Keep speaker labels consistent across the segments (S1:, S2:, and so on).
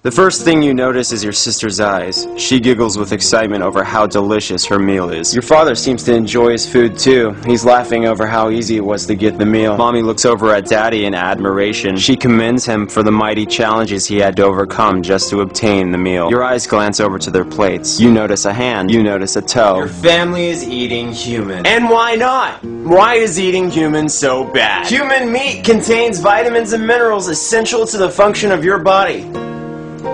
S1: The first thing you notice is your sister's eyes. She giggles with excitement over how delicious her meal is. Your father seems to enjoy his food too. He's laughing over how easy it was to get the meal. Mommy looks over at Daddy in admiration. She commends him for the mighty challenges he had to overcome just to obtain the meal. Your eyes glance over to their plates. You notice a hand. You notice a toe. Your family is eating human. And why not? Why is eating human so bad? Human meat contains vitamins and minerals essential to the function of your body.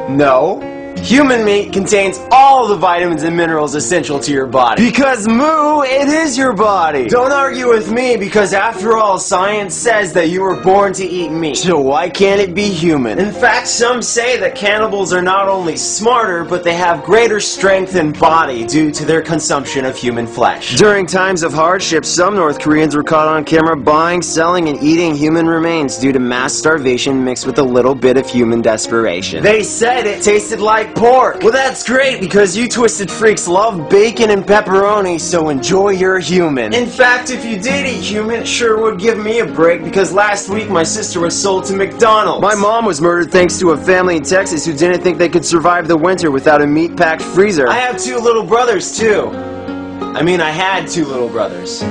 S1: No. Human meat contains all the vitamins and minerals essential to your body. Because moo, it is your body. Don't argue with me, because after all, science says that you were born to eat meat. So why can't it be human? In fact, some say that cannibals are not only smarter, but they have greater strength in body due to their consumption of human flesh. During times of hardship, some North Koreans were caught on camera buying, selling, and eating human remains due to mass starvation mixed with a little bit of human desperation. They said it tasted like pork. Well, that's great, because you twisted freaks love bacon and pepperoni, so enjoy your human. In fact, if you did eat human, it sure would give me a break, because last week my sister was sold to McDonald's. My mom was murdered thanks to a family in Texas who didn't think they could survive the winter without a meat-packed freezer. I have 2 little brothers, too. I had 2 little brothers.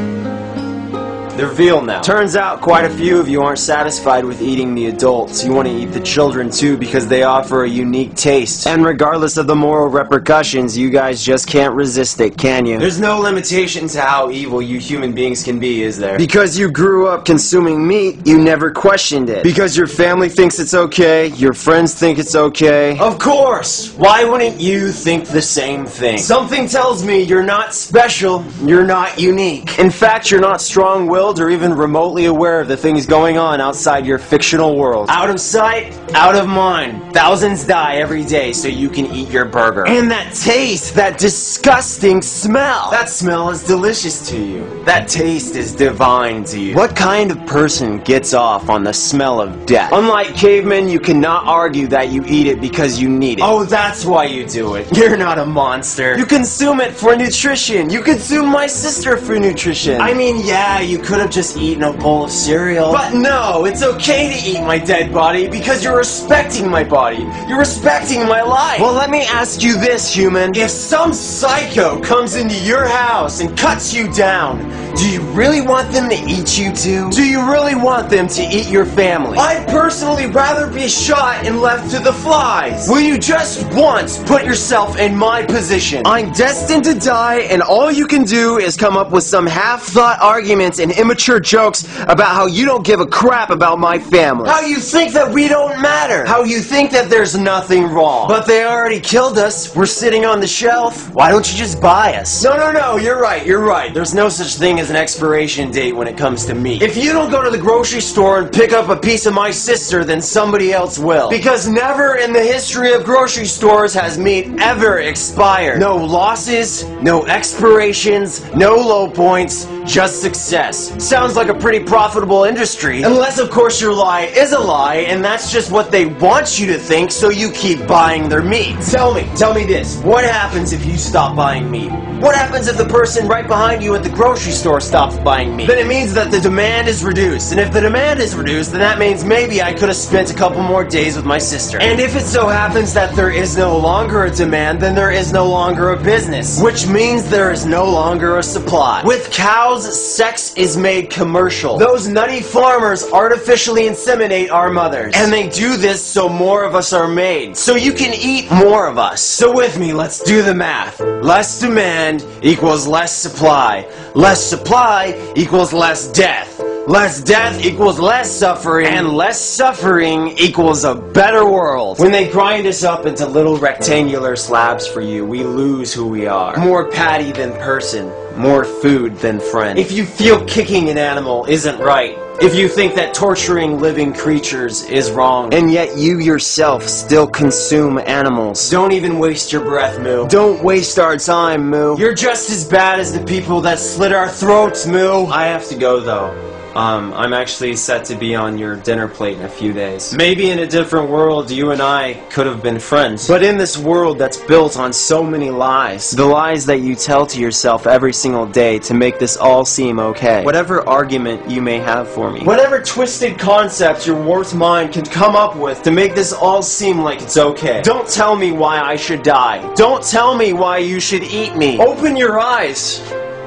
S1: They're veal now. Turns out quite a few of you aren't satisfied with eating the adults. You want to eat the children too, because they offer a unique taste. And regardless of the moral repercussions, you guys just can't resist it, can you? There's no limitation to how evil you human beings can be, is there? Because you grew up consuming meat, you never questioned it. Because your family thinks it's okay, your friends think it's okay. Of course! Why wouldn't you think the same thing? Something tells me you're not special, you're not unique. In fact, you're not strong-willed or even remotely aware of the things going on outside your fictional world. Out of sight, out of mind. Thousands die every day so you can eat your burger. And that taste, that disgusting smell. That smell is delicious to you. That taste is divine to you. What kind of person gets off on the smell of death? Unlike cavemen, you cannot argue that you eat it because you need it. Oh, that's why you do it. You're not a monster. You consume it for nutrition. You consume my sister for nutrition. Yeah, you could have just eaten a bowl of cereal. But no, it's okay to eat my dead body because you're respecting my body. You're respecting my life. Well, let me ask you this, human. If some psycho comes into your house and cuts you down, do you really want them to eat you too? Do you really want them to eat your family? I'd personally rather be shot and left to the flies. Will you just once put yourself in my position? I'm destined to die, and all you can do is come up with some half-thought arguments and immature jokes about how you don't give a crap about my family. How you think that we don't matter. How you think that there's nothing wrong. But they already killed us. We're sitting on the shelf. Why don't you just buy us? No, you're right. There's no such thing as an expiration date when it comes to meat. If you don't go to the grocery store and pick up a piece of my sister, then somebody else will. Because never in the history of grocery stores has meat ever expired. No losses, no expirations, no low points, just success. Sounds like a pretty profitable industry. Unless, of course, your lie is a lie, and that's just what they want you to think, so you keep buying their meat. Tell me this. What happens if you stop buying meat? What happens if the person right behind you at the grocery store stops buying meat? Then it means that the demand is reduced. And if the demand is reduced, then that means maybe I could have spent a couple more days with my sister. And if it so happens that there is no longer a demand, then there is no longer a business. Which means there is no longer a supply. With cows, sex is made commercial. Those nutty farmers artificially inseminate our mothers. And they do this so more of us are made. So you can eat more of us. So with me, let's do the math. Less demand equals less supply. Less supply equals less death. Less death equals less suffering, and less suffering equals a better world. When they grind us up into little rectangular slabs for you, we lose who we are. More patty than person, more food than friend. If you feel kicking an animal isn't right, if you think that torturing living creatures is wrong, and yet you yourself still consume animals, don't even waste your breath, Moo. Don't waste our time, Moo. You're just as bad as the people that slit our throats, Moo. I have to go, though. I'm actually set to be on your dinner plate in a few days. Maybe in a different world, you and I could have been friends. But in this world that's built on so many lies, the lies that you tell to yourself every single day to make this all seem okay, whatever argument you may have for me, whatever twisted concept your warped mind can come up with to make this all seem like it's okay. Don't tell me why I should die. Don't tell me why you should eat me. Open your eyes.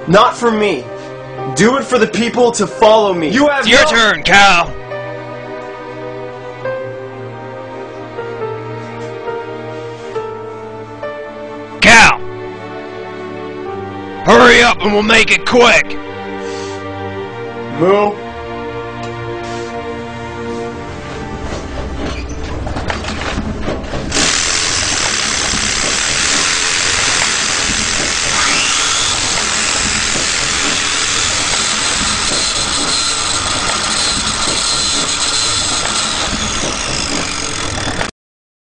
S1: Not for me. Do it for the people to follow me. You have
S2: It's your turn, Cal. Cal! Hurry up and we'll make it quick!
S1: Moo.